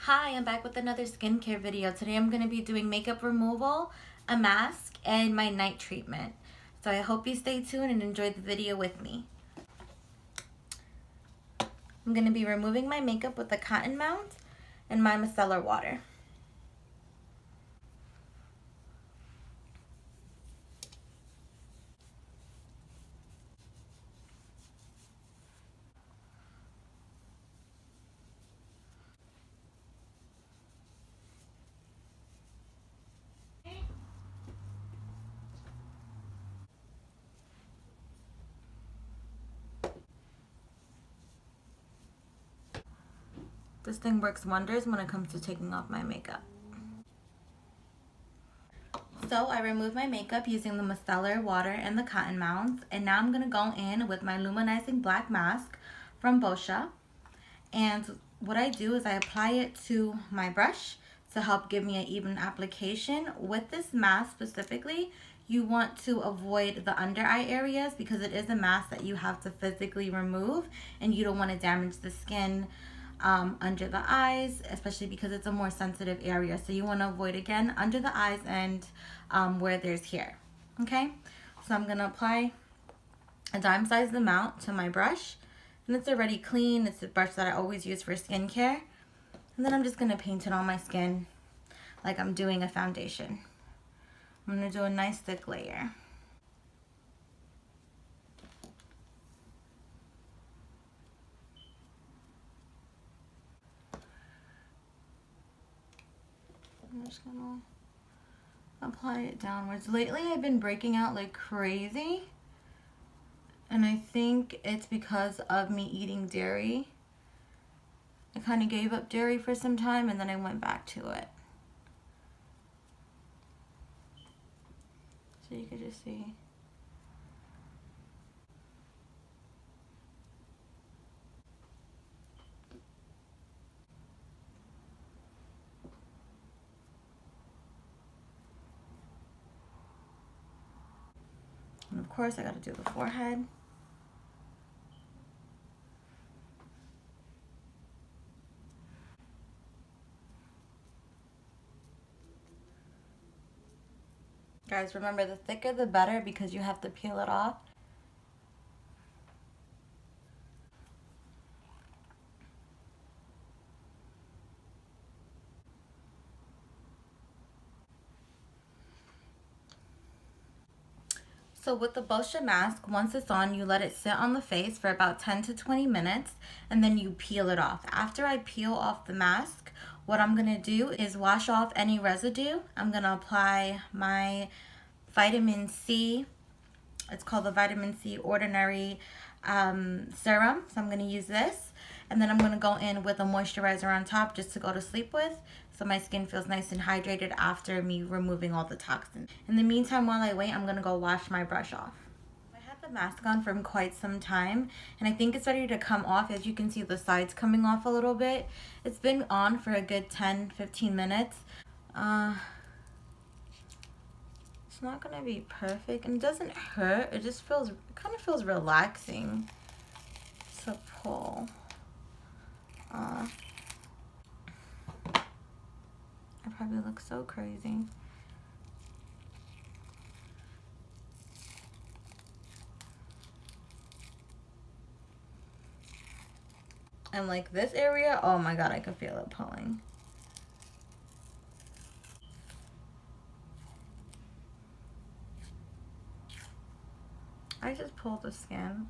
Hi, I'm back with another skincare video. Today I'm going to be doing makeup removal, a mask, and my night treatment. So I hope you stay tuned and enjoy the video with me. I'm going to be removing my makeup with a cotton mount and my micellar water. This thing works wonders when it comes to taking off my makeup. So I removed my makeup using the micellar water and the cotton mounts, and now I'm going to go in with my luminizing black mask from Boscia. And what I do is I apply it to my brush to help give me an even application. With this mask specifically, you want to avoid the under eye areas because it is a mask that you have to physically remove, and you don't want to damage the skin under the eyes, especially because it's a more sensitive area. So you want to avoid, again, under the eyes and where there's hair. Okay, so I'm going to apply a dime-sized amount to my brush, and it's already clean. It's a brush that I always use for skincare. And then I'm just going to paint it on my skin like I'm doing a foundation. I'm going to do a nice thick layer. I'm just going to apply it downwards. Lately I've been breaking out like crazy, and I think it's because of me eating dairy. I kind of gave up dairy for some time, and then I went back to it. So you could just see. And of course I got to do the forehead. Guys, remember, the thicker the better because you have to peel it off. So with the Boscia mask, once it's on, you let it sit on the face for about 10 to 20 minutes, and then you peel it off. After I peel off the mask, what I'm going to do is wash off any residue. I'm going to apply my vitamin C. It's called the Vitamin C Ordinary Serum. So I'm going to use this. And then I'm going to go in with a moisturizer on top just to go to sleep with, so my skin feels nice and hydrated after me removing all the toxins. In the meantime, while I wait, I'm going to go wash my brush off. I had the mask on for quite some time, and I think it's ready to come off. As you can see, the sides coming off a little bit. It's been on for a good 10-15 minutes. It's not going to be perfect, and it doesn't hurt. It just feels, it kind of feels relaxing to pull. I probably look so crazy. And like this area, oh my god, I can feel it pulling. I just pulled the skin.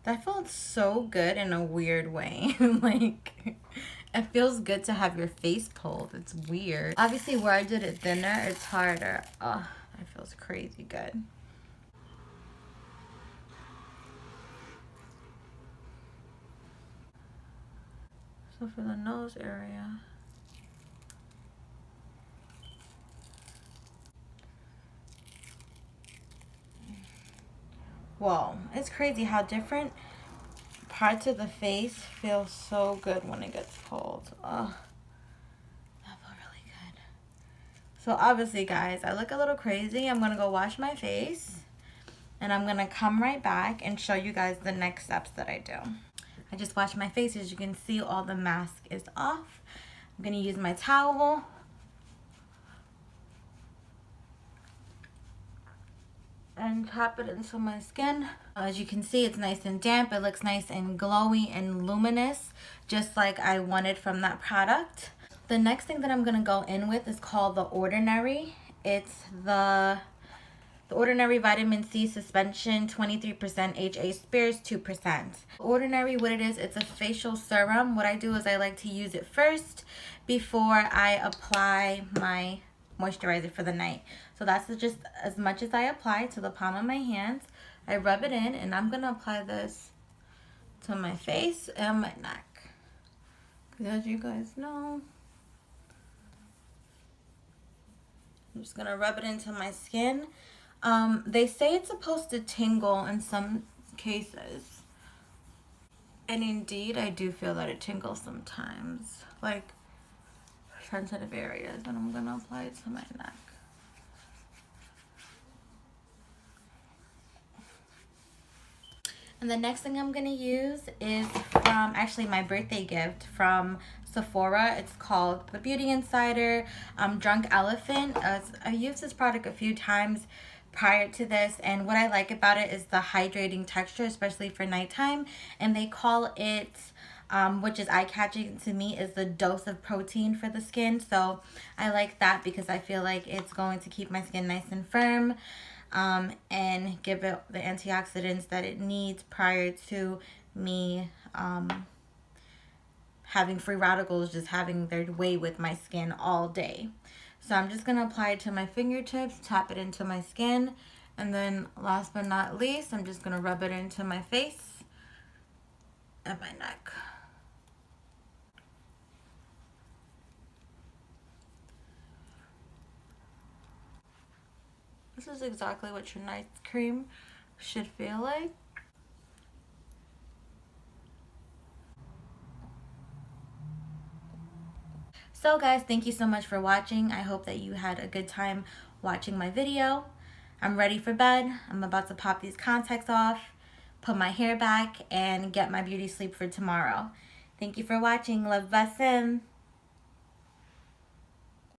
That felt so good in a weird way. Like, it feels good to have your face pulled. It's weird. Obviously, where I did it thinner, it's harder. Oh, that feels crazy good. So for the nose area, whoa, it's crazy how different parts of the face feel so good when it gets pulled. Oh, that felt really good. So obviously, guys, I look a little crazy. I'm gonna go wash my face, and I'm gonna come right back and show you guys the next steps that I do. I just washed my face. As you can see, all the mask is off. I'm gonna use my towel. And tap it into my skin. As you can see, it's nice and damp. It looks nice and glowy and luminous, just like I wanted from that product. The next thing that I'm gonna go in with is called the Ordinary. It's the Ordinary Vitamin C Suspension, 23% HA Spears, 2%. Ordinary, what it is, it's a facial serum. What I do is I like to use it first before I apply my moisturizer for the night. So that's just as much as I apply to the palm of my hands. I rub it in, and I'm gonna apply this to my face and my neck. Because as you guys know, I'm just gonna rub it into my skin. They say it's supposed to tingle in some cases. And indeed, I do feel that it tingles sometimes. Like sensitive areas. And I'm gonna apply it to my neck. And the next thing I'm gonna use is from actually my birthday gift from Sephora. It's called the Beauty Insider Drunk Elephant. I used this product a few times prior to this, and what I like about it is the hydrating texture, especially for nighttime. And they call it, which is eye-catching to me, is the dose of protein for the skin. So I like that because I feel like it's going to keep my skin nice and firm. And give it the antioxidants that it needs prior to me having free radicals just having their way with my skin all day. So I'm just going to apply it to my fingertips, tap it into my skin, and then last but not least, I'm just going to rub it into my face and my neck. This is exactly what your night cream should feel like. So guys, thank you so much for watching. I hope that you had a good time watching my video. I'm ready for bed. I'm about to pop these contacts off, put my hair back, and get my beauty sleep for tomorrow. Thank you for watching. Love, BASSIMB.